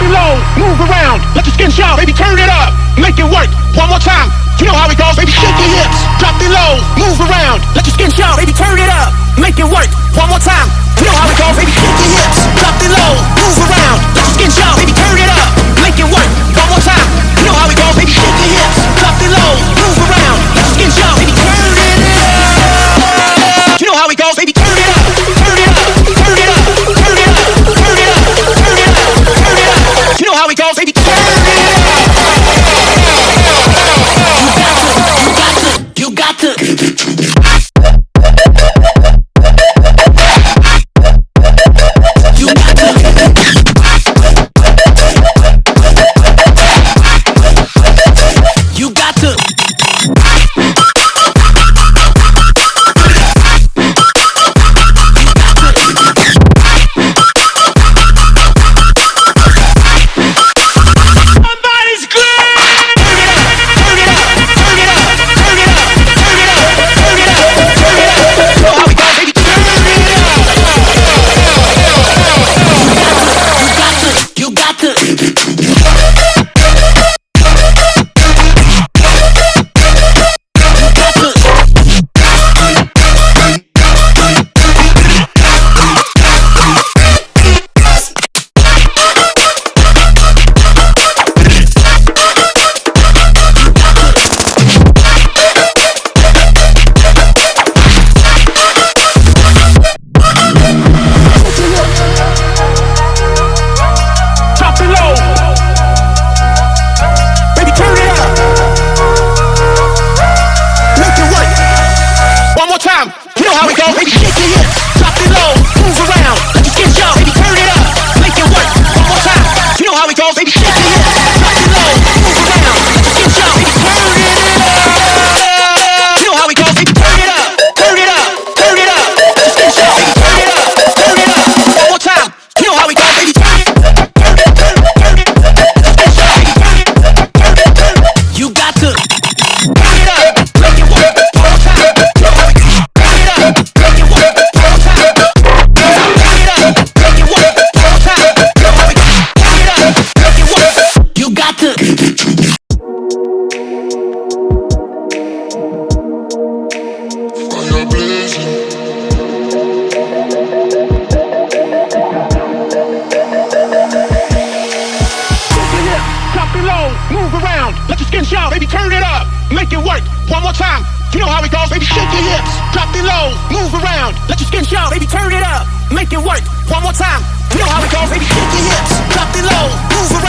it low, move around, let your skin show, baby, turn it up, make it work, one more time, you know how it goes, baby, shake your hips, drop it low, move around, let your skin show, baby, turn it up, make it work, one more time, you know how it goes, baby, shake your hips, drop it low, move around, let your skin show, baby, turn it up, make it work, one more time, you know how it goes, baby, shake your hips, drop it low, move around, let your skin show, baby, turn it up, you know how it goes, baby, turn it up, turn it up, turn it up, turn it up, turn it up, turn it up, turn it up, you know how it goes, baby, turn it up. You got to. Make it work one more time. You know how it goes, baby. Shake your hips, drop it low, move around.